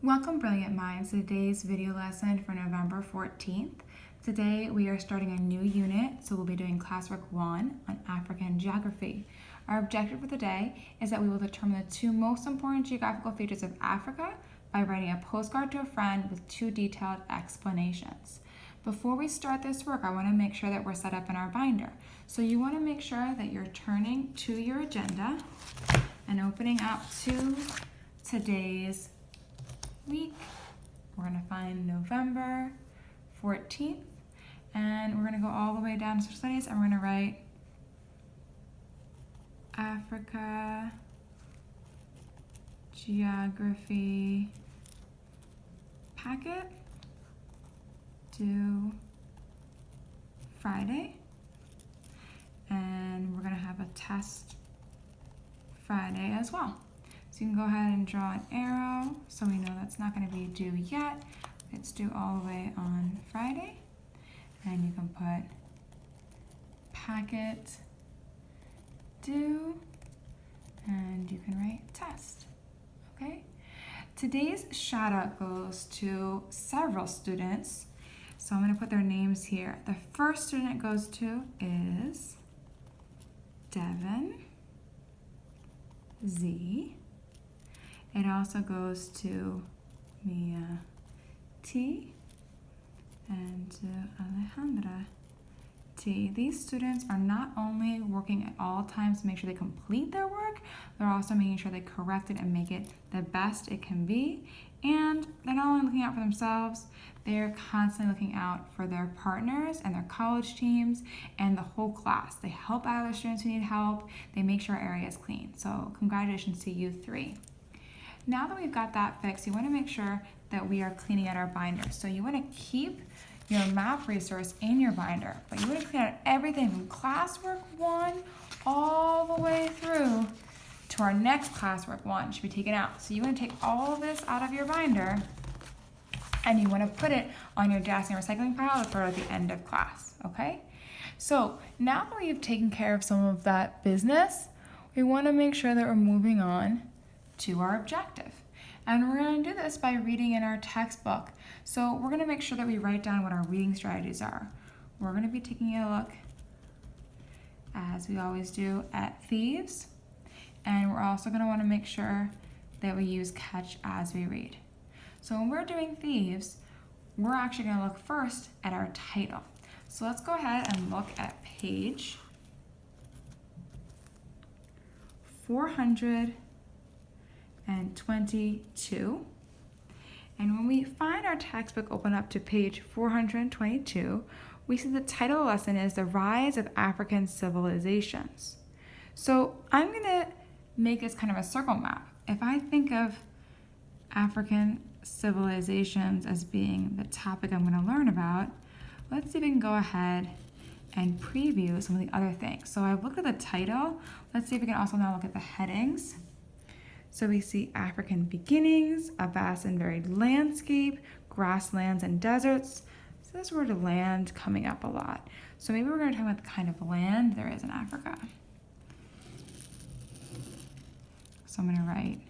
Welcome, Brilliant Minds, to today's video lesson for November 14th. Today we are starting a new unit, so we'll be doing classwork 1 on African geography. Our objective for the day is that we will determine the two most important geographical features of Africa by writing a postcard to a friend with 2 detailed explanations. Before we start this work, I want to make sure that we're set up in our binder. So you want to make sure that you're turning to your agenda and opening up to today's week. We're going to find November 14th, and we're going to go all the way down to social studies, and we're going to write Africa geography packet due Friday, and we're going to have a test Friday as well. So you can go ahead and draw an arrow so we know that's not going to be due yet. It's due all the way on Friday. And you can put packet due, and you can write test. Okay? Today's shout out goes to several students. So I'm going to put their names here. The first student it goes to is Devin Z. It also goes to Mia T. and to Alejandra T. These students are not only working at all times to make sure they complete their work, they're also making sure they correct it and make it the best it can be. And they're not only looking out for themselves, they're constantly looking out for their partners and their college teams and the whole class. They help out other students who need help. They make sure our area is clean. So congratulations to you 3. Now that we've got that fixed, you want to make sure that we are cleaning out our binder. So you want to keep your map resource in your binder, but you want to clean out everything from classwork 1 all the way through to our next classwork 1 should be taken out. So you want to take all of this out of your binder and you want to put it on your desk and recycling pile to throw it at the end of class, okay? So now that we've taken care of some of that business, we want to make sure that we're moving on to our objective. And we're going to do this by reading in our textbook. So we're going to make sure that we write down what our reading strategies are. We're going to be taking a look, as we always do, at thieves. And we're also going to want to make sure that we use catch as we read. So when we're doing thieves, we're actually going to look first at our title. So let's go ahead and look at page 422. And when we find our textbook open up to page 422, we see the title of the lesson is The Rise of African Civilizations. So I'm going to make this kind of a circle map. If I think of African civilizations as being the topic I'm going to learn about, let's see if we can go ahead and preview some of the other things. So I've looked at the title. Let's see if we can also now look at the headings. So we see African beginnings, a vast and varied landscape, grasslands and deserts. So this word land coming up a lot. So maybe we're going to talk about the kind of land there is in Africa. So I'm going to write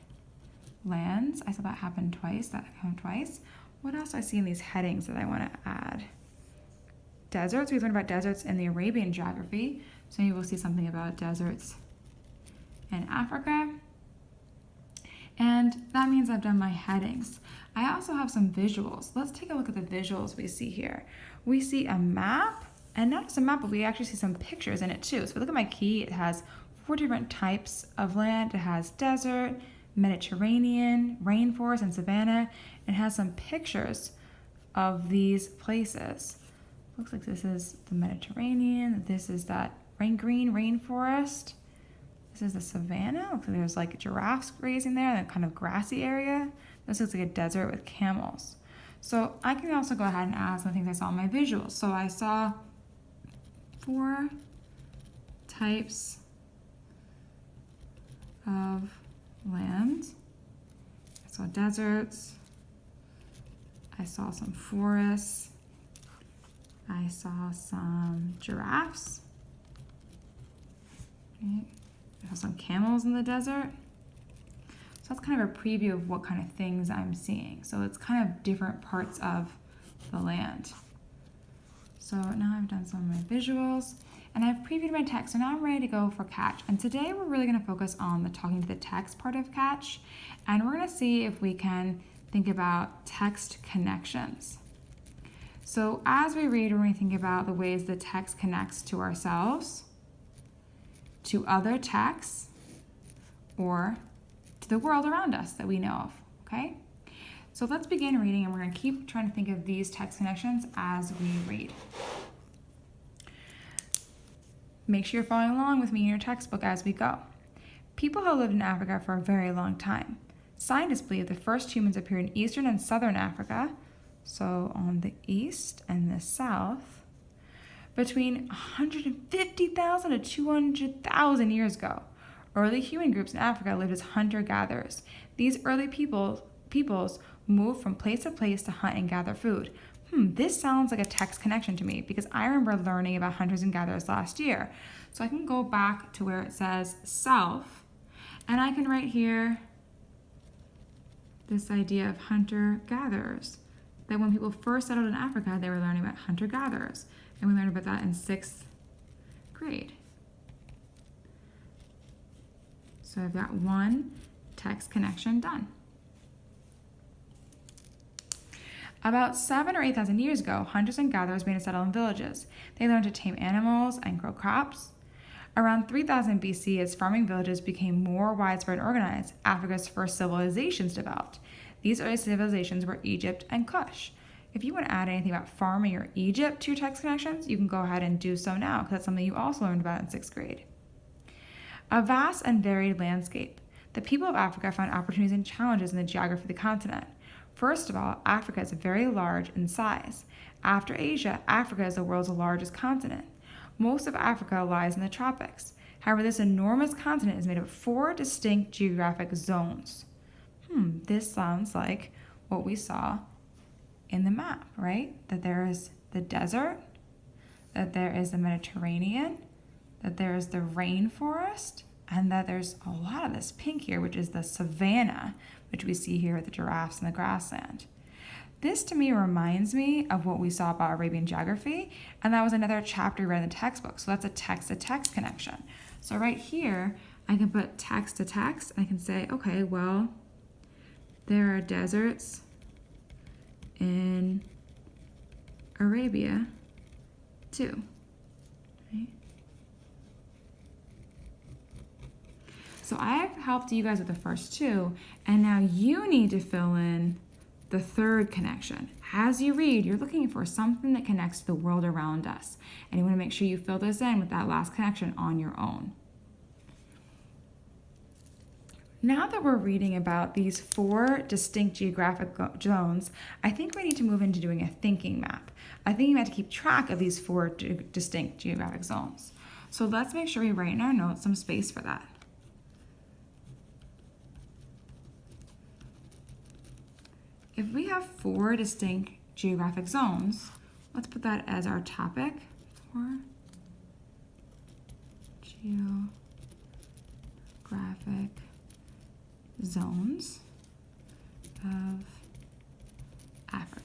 lands. I saw that happen twice. That happened twice. What else do I see in these headings that I want to add? Deserts. We learned about deserts in the Arabian geography. So maybe we'll see something about deserts in Africa. And that means I've done my headings. I also have some visuals. Let's take a look at the visuals we see here. We see a map, and not just a map, but we actually see some pictures in it too. So if we look at my key, it has 4 different types of land. It has desert, Mediterranean, rainforest, and savanna. It has some pictures of these places. Looks like this is the Mediterranean. This is that green rainforest. This is the savanna. Looks like there's like giraffes grazing there, and a kind of grassy area. This looks like a desert with camels. So I can also go ahead and add some things I saw in my visuals. So I saw 4 types of land. I saw deserts. I saw some forests. I saw some giraffes. Okay. I saw some camels in the desert. So that's kind of a preview of what kind of things I'm seeing. So it's kind of different parts of the land. So now I've done some of my visuals and I've previewed my text, so now I'm ready to go for catch. And today we're really gonna focus on the talking to the text part of catch, and we're gonna see if we can think about text connections. So as we read, we're gonna think about the ways the text connects to ourselves, to other texts, or to the world around us that we know of, okay? So let's begin reading, and we're gonna keep trying to think of these text connections as we read. Make sure you're following along with me in your textbook as we go. People have lived in Africa for a very long time. Scientists believe the first humans appeared in eastern and southern Africa, so on the east and the south, between 150,000 to 200,000 years ago. Early human groups in Africa lived as hunter-gatherers. These early peoples moved from place to place to hunt and gather food. This sounds like a text connection to me because I remember learning about hunters and gatherers last year. So I can go back to where it says south, and I can write here this idea of hunter-gatherers. That when people first settled in Africa, they were learning about hunter-gatherers. And we learned about that in 6th grade. So I've got one text connection done. About 7,000 or 8,000 years ago, hunters and gatherers began to settle in villages. They learned to tame animals and grow crops. Around 3000 BC, as farming villages became more widespread and organized, Africa's first civilizations developed. These early civilizations were Egypt and Kush. If you want to add anything about farming or Egypt to your text connections, you can go ahead and do so now, because that's something you also learned about in 6th grade. A vast and varied landscape. The people of Africa found opportunities and challenges in the geography of the continent. First of all, Africa is very large in size. After Asia, Africa is the world's largest continent. Most of Africa lies in the tropics. However, this enormous continent is made up of 4 distinct geographic zones. This sounds like what we saw in the map, right? That there is the desert, that there is the Mediterranean, that there is the rainforest, and that there's a lot of this pink here, which is the savanna, which we see here with the giraffes and the grassland. This to me reminds me of what we saw about Arabian geography, and that was another chapter we read in the textbook. So that's a text-to-text connection. So right here, I can put text to text. I can say, okay, well, there are deserts in Arabia too, right? So I've helped you guys with the first 2, and now you need to fill in the 3rd connection. As you read, you're looking for something that connects to the world around us, and you want to make sure you fill this in with that last connection on your own. Now that we're reading about these 4 distinct geographic zones, I think we need to move into doing a thinking map. A thinking map to keep track of these 4 distinct geographic zones. So let's make sure we write in our notes some space for that. If we have 4 distinct geographic zones, let's put that as our topic. 4 geographic zones of Africa.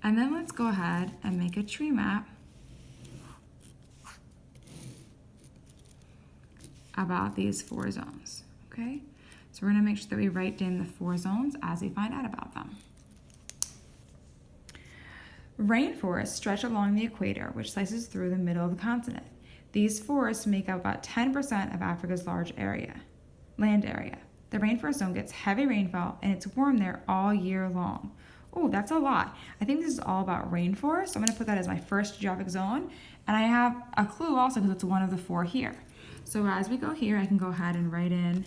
And then let's go ahead and make a tree map about these 4 zones, okay? So we're gonna make sure that we write down the 4 zones as we find out about them. Rainforests stretch along the equator, which slices through the middle of the continent. These forests make up about 10% of Africa's large land area. The rainforest zone gets heavy rainfall and it's warm there all year long. Oh, that's a lot. I think this is all about rainforest. So I'm gonna put that as my first geographic zone. And I have a clue also because it's one of the 4 here. So as we go here, I can go ahead and write in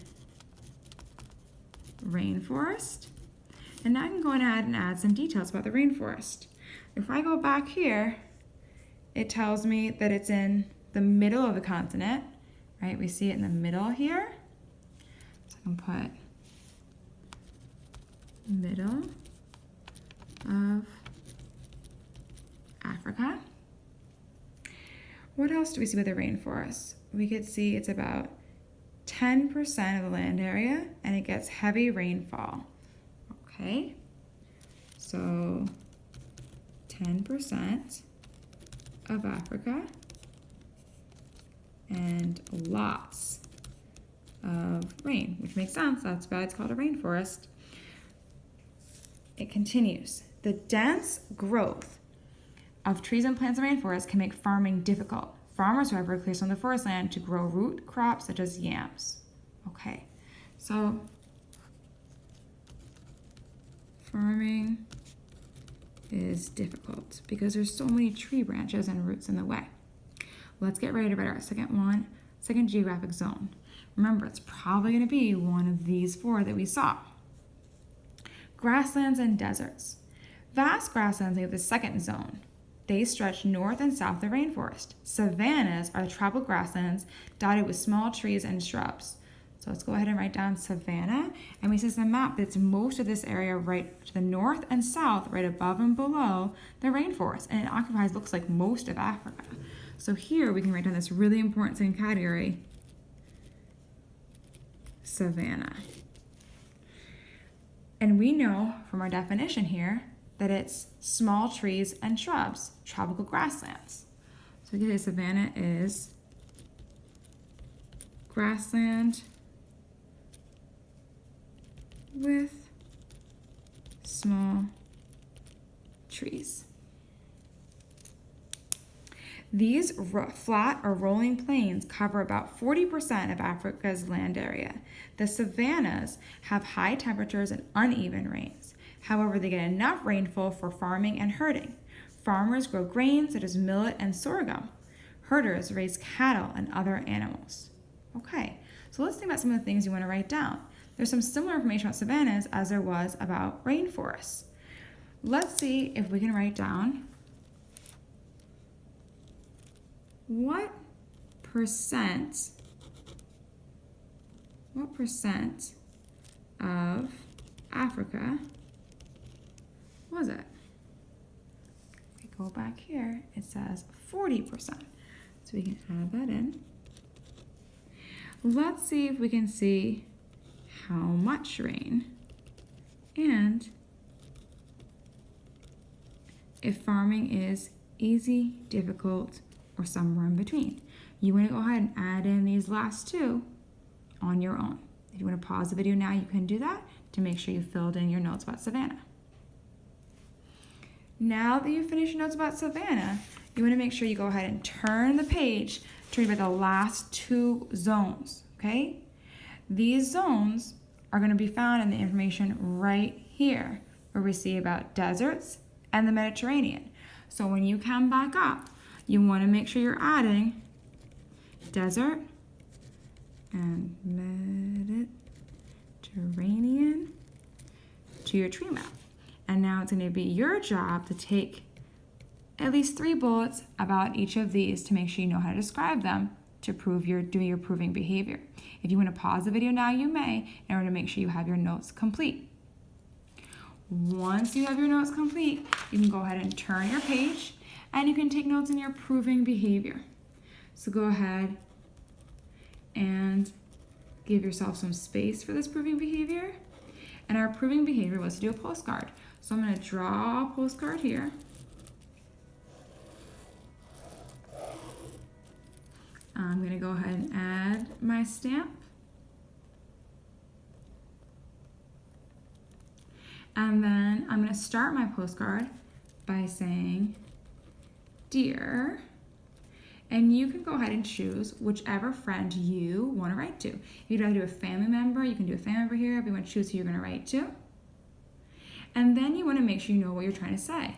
rainforest. And now I can go ahead and add some details about the rainforest. If I go back here, it tells me that it's in the middle of the continent, right? We see it in the middle here. So I can put middle of Africa. What else do we see with the rainforest? We could see it's about 10% of the land area, and it gets heavy rainfall. Okay, so 10% of Africa and lots of rain, which makes sense. That's why it's called a rainforest. It continues. The dense growth of trees and plants in rainforests can make farming difficult. Farmers, however, clear some of the forest land to grow root crops such as yams. Okay, so farming is difficult because there's so many tree branches and roots in the way. Let's get ready to write our second geographic zone. Remember, it's probably going to be one of these four that we saw. Grasslands and deserts. Vast grasslands make the second zone. They stretch north and south of the rainforest. Savannas are the tropical grasslands dotted with small trees and shrubs. So let's go ahead and write down savanna. And we see the map that's most of this area right to the north and south, right above and below the rainforest. And it occupies, looks like, most of Africa. So here we can write down this really important second category, savanna. And we know from our definition here that it's small trees and shrubs, tropical grasslands. So we can say savanna is grassland with small trees. These flat or rolling plains cover about 40% of Africa's land area. The savannas have high temperatures and uneven rains. However, they get enough rainfall for farming and herding. Farmers grow grains such as millet and sorghum. Herders raise cattle and other animals. Okay, so let's think about some of the things you want to write down. There's some similar information about savannas as there was about rainforests. Let's see if we can write down what percent of Africa was it? If we go back here, it says 40%. So we can add that in. Let's see if we can see how much rain and if farming is easy, difficult, or somewhere in between. You want to go ahead and add in these last two on your own. If you want to pause the video now, you can do that to make sure you filled in your notes about savanna. Now that you've finished your notes about savanna, you want to make sure you go ahead and turn the page to read about the last two zones, okay? These zones are going to be found in the information right here, where we see about deserts and the Mediterranean. So when you come back up, you want to make sure you're adding desert and Mediterranean to your tree map. And now it's going to be your job to take at least 3 bullets about each of these to make sure you know how to describe them to prove you're doing your proving behavior. If you want to pause the video now, you may, in order to make sure you have your notes complete. Once you have your notes complete, you can go ahead and turn your page and you can take notes in your proving behavior. So go ahead and give yourself some space for this proving behavior. And our proving behavior was to do a postcard. So I'm going to draw a postcard here. I'm going to go ahead and add my stamp. And then I'm going to start my postcard by saying, Dear, and you can go ahead and choose whichever friend you want to write to. If you'd rather do a family member, you can do a family member here. If you want to choose who you're going to write to. And then you want to make sure you know what you're trying to say.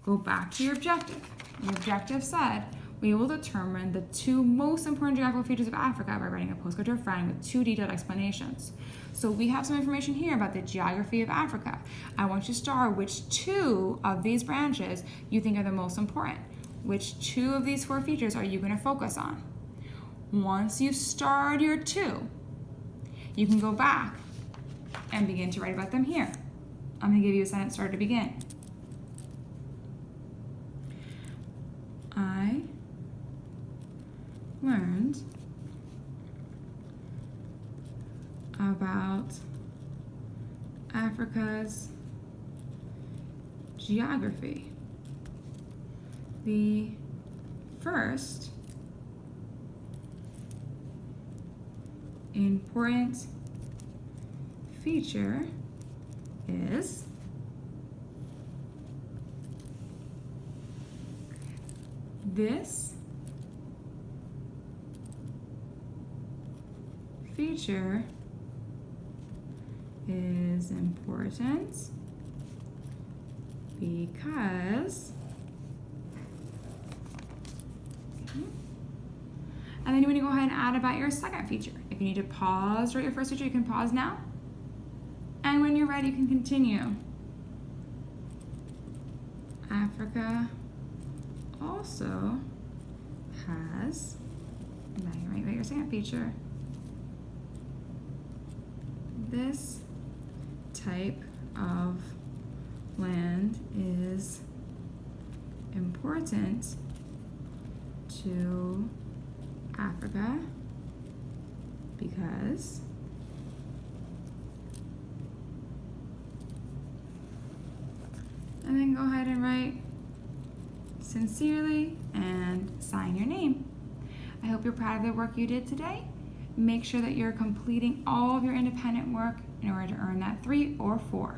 Go back to your objective. Your objective said, we will determine the 2 most important geographical features of Africa by writing a postcard to a friend with 2 detailed explanations. So we have some information here about the geography of Africa. I want you to star which 2 of these branches you think are the most important. Which 2 of these 4 features are you going to focus on? Once you've starred your 2, you can go back and begin to write about them here. I'm going to give you a sentence starter to begin. I learned about Africa's geography. The first important feature is this feature is important because, and then you want to go ahead and add about your second feature. If you need to pause, write your first feature, you can pause now. And when you're ready, you can continue. Africa also has, now you write your second feature, this type of land is important to Africa because and then go ahead and write sincerely and sign your name. I hope you're proud of the work you did today. Make sure that you're completing all of your independent work in order to earn that 3 or 4.